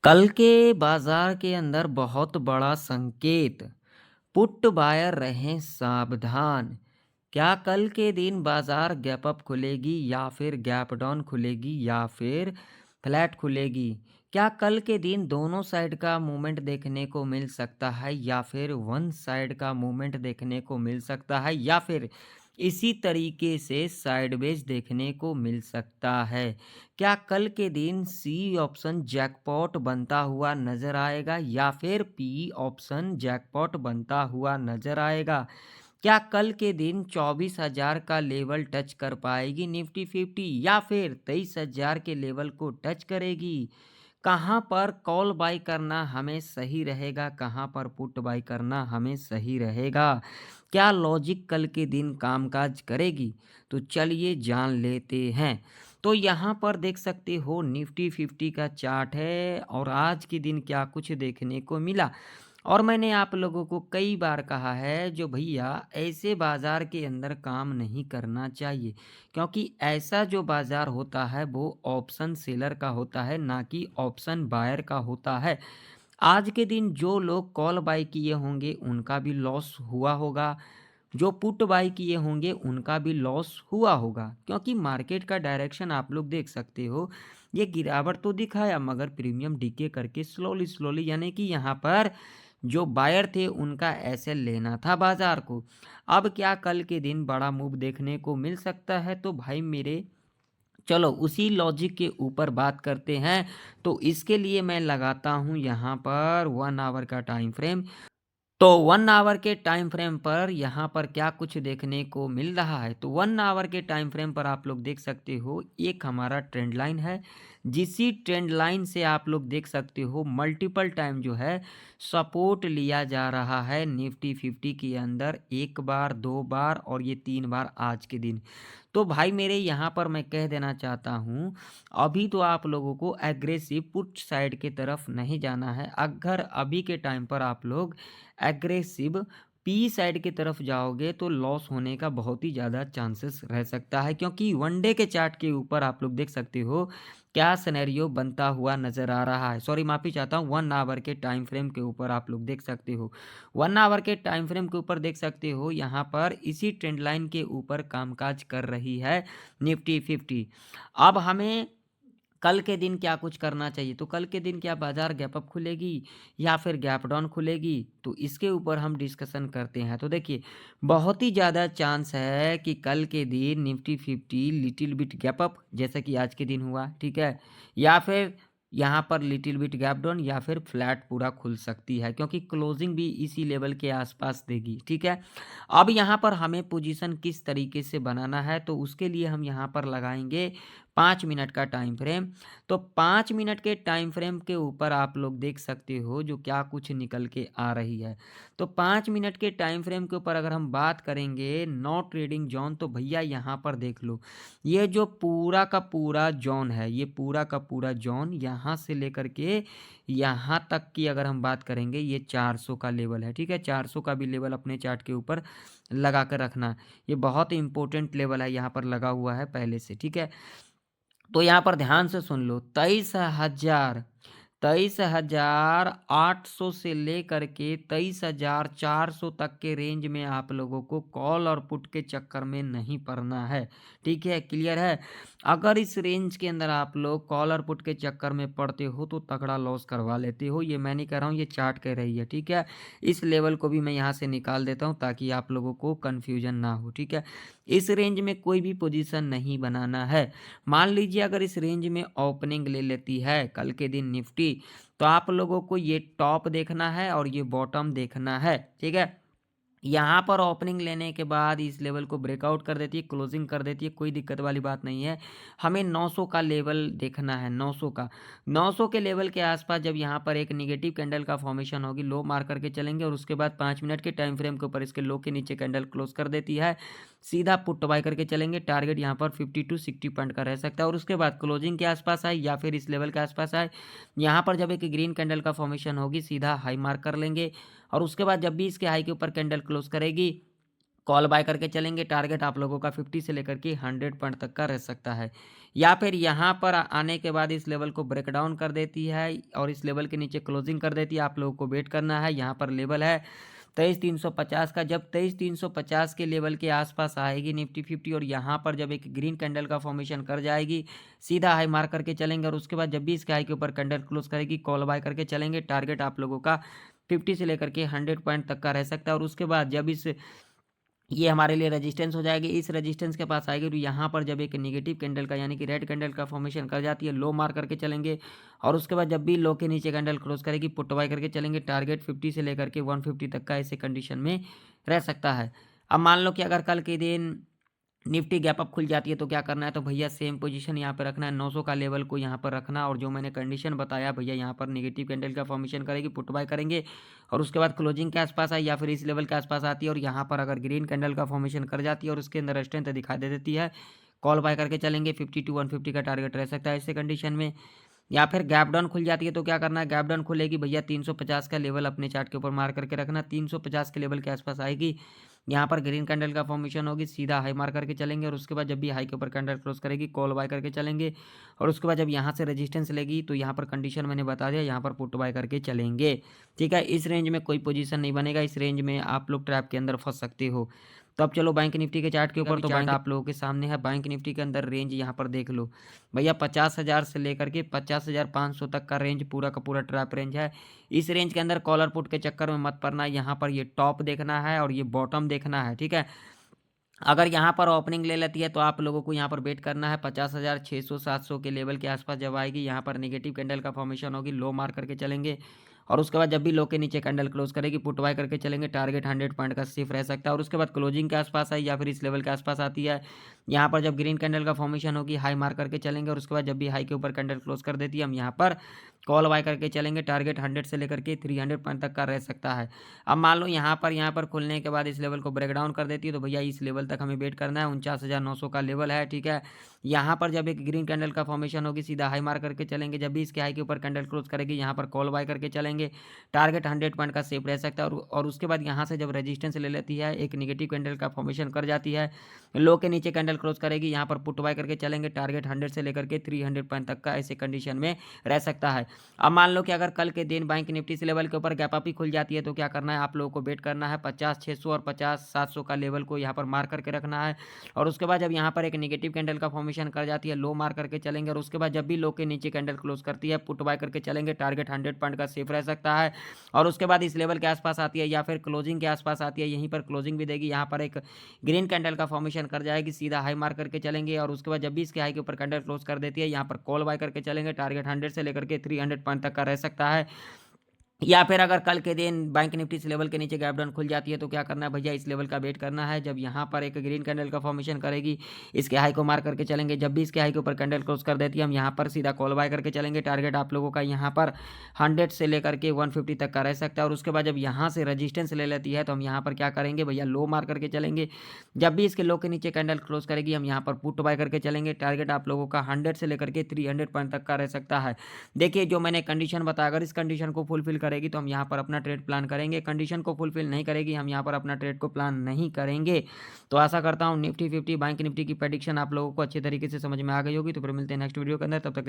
कल के बाजार के अंदर बहुत बड़ा संकेत। पुट बायर रहें सावधान। क्या कल के दिन बाजार गैप अप खुलेगी या फिर गैप डाउन खुलेगी या फिर फ्लैट खुलेगी? क्या कल के दिन दोनों साइड का मूवमेंट देखने को मिल सकता है या फिर वन साइड का मूवमेंट देखने को मिल सकता है या फिर इसी तरीके से साइडवेज देखने को मिल सकता है? क्या कल के दिन सी ऑप्शन जैकपॉट बनता हुआ नज़र आएगा या फिर पी ऑप्शन जैकपॉट बनता हुआ नज़र आएगा? क्या कल के दिन 24,000 का लेवल टच कर पाएगी निफ्टी 50 या फिर 23,000 के लेवल को टच करेगी? कहाँ पर कॉल बाय करना हमें सही रहेगा, कहाँ पर पुट बाय करना हमें सही रहेगा? क्या लॉजिक कल के दिन कामकाज करेगी? तो चलिए जान लेते हैं। तो यहाँ पर देख सकते हो निफ्टी 50 का चार्ट है और आज के दिन क्या कुछ देखने को मिला। और मैंने आप लोगों को कई बार कहा है जो भैया ऐसे बाज़ार के अंदर काम नहीं करना चाहिए, क्योंकि ऐसा जो बाज़ार होता है वो ऑप्शन सेलर का होता है, ना कि ऑप्शन बायर का होता है। आज के दिन जो लोग कॉल बाय किए होंगे उनका भी लॉस हुआ होगा, जो पुट बाय किए होंगे उनका भी लॉस हुआ होगा, क्योंकि मार्केट का डायरेक्शन आप लोग देख सकते हो। ये गिरावट तो दिखाया मगर प्रीमियम डीके करके स्लोली स्लोली, यानी कि यहाँ पर जो बायर थे उनका ऐसे लेना था बाजार को। अब क्या कल के दिन बड़ा मूव देखने को मिल सकता है? तो भाई मेरे चलो उसी लॉजिक के ऊपर बात करते हैं। तो इसके लिए मैं लगाता हूँ यहाँ पर 1 आवर का टाइम फ्रेम। तो 1 आवर के टाइम फ्रेम पर यहाँ पर क्या कुछ देखने को मिल रहा है? तो 1 आवर के टाइम फ्रेम पर आप लोग देख सकते हो एक हमारा ट्रेंड लाइन है। जिसी ट्रेंड लाइन से आप लोग देख सकते हो मल्टीपल टाइम जो है सपोर्ट लिया जा रहा है निफ्टी 50 के अंदर, एक बार, दो बार और ये तीन बार आज के दिन। तो भाई मेरे यहाँ पर मैं कह देना चाहता हूँ, अभी तो आप लोगों को एग्रेसिव पुट साइड के तरफ नहीं जाना है। अगर अभी के टाइम पर आप लोग एग्रेसिव पी साइड की तरफ जाओगे तो लॉस होने का बहुत ही ज़्यादा चांसेस रह सकता है, क्योंकि वनडे के चार्ट के ऊपर आप लोग देख सकते हो क्या सिनेरियो बनता हुआ नज़र आ रहा है। सॉरी माफ़ी चाहता हूँ, 1 आवर के टाइम फ्रेम के ऊपर आप लोग देख सकते हो। 1 आवर के टाइम फ्रेम के ऊपर देख सकते हो यहाँ पर इसी ट्रेंड लाइन के ऊपर कामकाज कर रही है निफ्टी 50। अब हमें कल के दिन क्या कुछ करना चाहिए? तो कल के दिन क्या बाज़ार गैप अप खुलेगी या फिर गैप डाउन खुलेगी? तो इसके ऊपर हम डिस्कशन करते हैं। तो देखिए, बहुत ही ज़्यादा चांस है कि कल के दिन Nifty 50 little bit gap up जैसा कि आज के दिन हुआ, ठीक है? या फिर यहाँ पर लिटिल बिट गैप डाउन या फिर फ्लैट पूरा खुल सकती है, क्योंकि क्लोजिंग भी इसी लेवल के आसपास देगी, ठीक है? अब यहाँ पर हमें पोजीशन किस तरीके से बनाना है, तो उसके लिए हम यहाँ पर लगाएँगे 5 मिनट का टाइम फ्रेम। तो 5 मिनट के टाइम फ्रेम के ऊपर आप लोग देख सकते हो जो क्या कुछ निकल के आ रही है। तो 5 मिनट के टाइम फ्रेम के ऊपर अगर हम बात करेंगे नो ट्रेडिंग ज़ोन, तो भैया यहाँ पर देख लो, ये जो पूरा का पूरा ज़ोन है, ये पूरा का पूरा ज़ोन यहाँ से लेकर के यहाँ तक की अगर हम बात करेंगे ये 400 का लेवल है, ठीक है? 400 का भी लेवल अपने चार्ट के ऊपर लगा कर रखना। ये बहुत इंपॉर्टेंट लेवल है, यहाँ पर लगा हुआ है पहले से, ठीक है? तो यहाँ पर ध्यान से सुन लो, 23,800 से लेकर के 23,400 तक के रेंज में आप लोगों को कॉल और पुट के चक्कर में नहीं पड़ना है, ठीक है? क्लियर है? अगर इस रेंज के अंदर आप लोग कॉल और पुट के चक्कर में पड़ते हो तो तगड़ा लॉस करवा लेते हो। ये मैं नहीं कह रहा हूँ, ये चार्ट कह रही है, ठीक है? इस लेवल को भी मैं यहाँ से निकाल देता हूँ ताकि आप लोगों को कन्फ्यूजन ना हो, ठीक है? इस रेंज में कोई भी पोजीशन नहीं बनाना है। मान लीजिए अगर इस रेंज में ओपनिंग ले लेती है कल के दिन निफ्टी, तो आप लोगों को ये टॉप देखना है और ये बॉटम देखना है, ठीक है? यहाँ पर ओपनिंग लेने के बाद इस लेवल को ब्रेकआउट कर देती है, क्लोजिंग कर देती है, कोई दिक्कत वाली बात नहीं है। हमें 900 का लेवल देखना है, 900 का। 900 के लेवल के आसपास जब यहाँ पर एक नेगेटिव कैंडल का फॉर्मेशन होगी, लो मार करके चलेंगे और उसके बाद 5 मिनट के टाइम फ्रेम के ऊपर इसके लो के नीचे कैंडल क्लोज कर देती है, सीधा पुट बाय करके चलेंगे। टारगेट यहाँ पर 50 टू 60 पॉइंट का रह सकता है और उसके बाद क्लोजिंग के आसपास आए या फिर इस लेवल के आसपास आए, यहाँ पर जब एक ग्रीन कैंडल का फॉर्मेशन होगी सीधा हाई मार्क कर लेंगे और उसके बाद जब भी इसके हाई के ऊपर कैंडल क्लोज करेगी, कॉल बाय करके चलेंगे। टारगेट आप लोगों का 50 से लेकर के 100 पॉइंट तक का रह सकता है। या फिर यहाँ पर आने के बाद इस लेवल को ब्रेक डाउन कर देती है और इस लेवल के नीचे क्लोजिंग कर देती है। आप लोगों को वेट करना है। यहाँ पर लेवल है 23,350 का। जब 23,350 के लेवल के आसपास आएगी निफ्टी 50 और यहाँ पर जब एक ग्रीन कैंडल का फॉर्मेशन कर जाएगी, सीधा हाई मार करके चलेंगे और उसके बाद जब भी इसके हाई के ऊपर कैंडल क्लोज करेगी, कॉल बाय करके चलेंगे। टारगेट आप लोगों का 50 से लेकर के 100 पॉइंट तक का रह सकता है। और उसके बाद जब ये हमारे लिए रेजिस्टेंस हो जाएगी, इस रेजिस्टेंस के पास आएगी तो यहाँ पर जब एक नेगेटिव कैंडल का यानी कि रेड कैंडल का फॉर्मेशन कर जाती है, लो मार करके चलेंगे। और उसके बाद जब भी लो के नीचे कैंडल क्लोज करेगी, पुट बाय करके चलेंगे। टारगेट 50 से लेकर के 150 तक का ऐसे कंडीशन में रह सकता है। अब मान लो कि अगर कल के दिन निफ्टी गैप अप खुल जाती है तो क्या करना है, तो भैया सेम पोजीशन यहाँ पे रखना है। 900 का लेवल को यहाँ पर रखना और जो मैंने कंडीशन बताया भैया, यहाँ पर नेगेटिव कैंडल का फॉर्मेशन करेगी, पुट बाय करेंगे और उसके बाद क्लोजिंग के आसपास आई या फिर इस लेवल के आसपास आती है और यहाँ पर अगर ग्रीन कैंडल का फॉर्मेशन कर जाती है और उसके अंदर स्ट्रेंथ दिखा दे देती है, कॉल बाय करके चलेंगे। 50 to 150 का टारगेट रह सकता है ऐसे कंडीशन में। या फिर गैप डाउन खुल जाती है तो क्या करना है, गैप डाउन खुलेगी भैया 350 का लेवल अपने चार्ट के ऊपर मार करके रखना। 350 के लेवल के आसपास आएगी, यहाँ पर ग्रीन कैंडल का फॉर्मेशन होगी, सीधा हाई मार करके चलेंगे और उसके बाद जब भी हाई के ऊपर कैंडल क्लोज करेगी, कॉल बाय करके चलेंगे। और उसके बाद जब यहाँ से रेजिस्टेंस लेगी तो यहाँ पर कंडीशन मैंने बता दिया, यहाँ पर पुट बाय करके चलेंगे। ठीक है, इस रेंज में कोई पोजीशन नहीं बनेगा, इस रेंज में आप लोग ट्रैप के अंदर फंस सकते हो। तो अब चलो बैंक निफ्टी के चार्ट के ऊपर, तो चार्ट आप लोगों के सामने है। बैंक निफ्टी के अंदर रेंज यहाँ पर देख लो भैया, 50,000 से लेकर के 50,500 तक का रेंज पूरा का पूरा ट्रैप रेंज है। इस रेंज के अंदर कॉलर पुट के चक्कर में मत पड़ना। यहाँ पर ये टॉप देखना है और ये बॉटम देखना है। ठीक है, अगर यहाँ पर ओपनिंग ले लेती है तो आप लोगों को यहाँ पर वेट करना है 50,600 700 के लेवल के आसपास जब आएगी, यहाँ पर नेगेटिव कैंडल का फॉर्मेशन होगी, लो मार करके चलेंगे और उसके बाद जब भी लो के नीचे कैंडल क्लोज करेगी, पुट बाय करके चलेंगे। टारगेट 100 पॉइंट का सेफ रह सकता है और उसके बाद क्लोजिंग के आसपास आई या फिर इस लेवल के आसपास आती है, यहाँ पर जब ग्रीन कैंडल का फॉर्मेशन होगी, हाई मार करके चलेंगे और उसके बाद जब भी हाई के ऊपर कैंडल क्लोज कर देती है, हम यहाँ पर कॉल बाय करके चलेंगे। टारगेट 100 से लेकर के 300 पॉइंट तक का रह सकता है। अब मान लो यहाँ पर खुलने के बाद इस लेवल को ब्रेक डाउन कर देती है तो भैया इस लेवल तक हमें वेट करना है। 49,900 का लेवल है। ठीक है, यहाँ पर जब एक ग्रीन कैंडल का फॉर्मेशन होगी, सीधा हाई मार करके चलेंगे। जब भी इसके हाई के ऊपर कैंडल क्लोज करेगी, यहाँ पर कॉल बाय करके चलेंगे। टारगेट 100 पॉइंट का सेफ रह सकता है और उसके बाद यहाँ से जब रेजिस्टेंस ले लेती है, एक निगेटिव कैंडल का फॉर्मेशन कर जाती है, लो के नीचे कैंडल क्लोज करेगी, यहाँ पर पुट बाय करके चलेंगे। टारगेट 100 से लेकर के 300 पॉइंट तक का ऐसे कंडीशन में रह सकता है। अब मान लो कि अगर कल के दिन बैंक निफ्टी से लेवल के ऊपर गैप अप ही खुल जाती है तो क्या करना है, आप लोगों को वेट करना है। 50,600 और 50,700 का लेवल को यहाँ पर मार करके रखना है और उसके बाद जब यहाँ पर एक नेगेटिव कैंडल का फॉर्मेशन कर जाती है, लो मार करके चलेंगे और उसके बाद जब भी लो के नीचे कैंडल क्लोज करती है, पुट बाय करके चलेंगे। टारगेट 100 पॉइंट का सेफ रह सकता है और उसके बाद इस लेवल के आसपास आती है या फिर क्लोजिंग के आसपास आती है, यहीं पर क्लोजिंग भी देगी। यहाँ पर एक ग्रीन कैंडल का फॉर्मेशन कर जाएगी, सीधा हाई मार करके चलेंगे और उसके बाद जब भी इसके हाई के ऊपर कैंडल क्लोज कर देती है, यहाँ पर कॉल बाय करके चलेंगे। टारगेट 100 से लेकर के 300 पॉइंट तक का रह सकता है। या फिर अगर कल के दिन बैंक निफ्टी इस लेवल के नीचे गैप डाउन खुल जाती है तो क्या करना है भैया, इस लेवल का वेट करना है। जब यहाँ पर एक ग्रीन कैंडल का फॉर्मेशन करेगी, इसके हाई को मार करके चलेंगे। जब भी इसके हाई के ऊपर कैंडल क्लोज कर देती है, हम यहाँ पर सीधा कॉल बाय करके चलेंगे। टारगेट आप लोगों का यहाँ पर 100 से लेकर के 150 तक का रह सकता है और उसके बाद जब यहाँ से रजिस्टेंस ले लेती है तो हम यहाँ पर क्या करेंगे भैया, लो मार करके चलेंगे। जब भी इसके लो के नीचे कैंडल क्लोज करेगी, हम यहाँ पर पुट बाय करके चलेंगे। टारगेट आप लोगों का 100 से लेकर के 300 पॉइंट तक का रह सकता है। देखिए, जो मैंने कंडीशन बताया, अगर इस कंडीशन को फुलफिल करेगी तो हम यहाँ पर अपना ट्रेड प्लान करेंगे। कंडीशन को फुलफिल नहीं करेगी, हम यहाँ पर अपना ट्रेड को प्लान नहीं करेंगे। तो आशा करता हूँ निफ्टी 50 बैंक निफ्टी की प्रेडिक्शन आप लोगों को अच्छे तरीके से समझ में आ गई होगी। तो फिर मिलते हैं नेक्स्ट वीडियो के अंदर, तब तक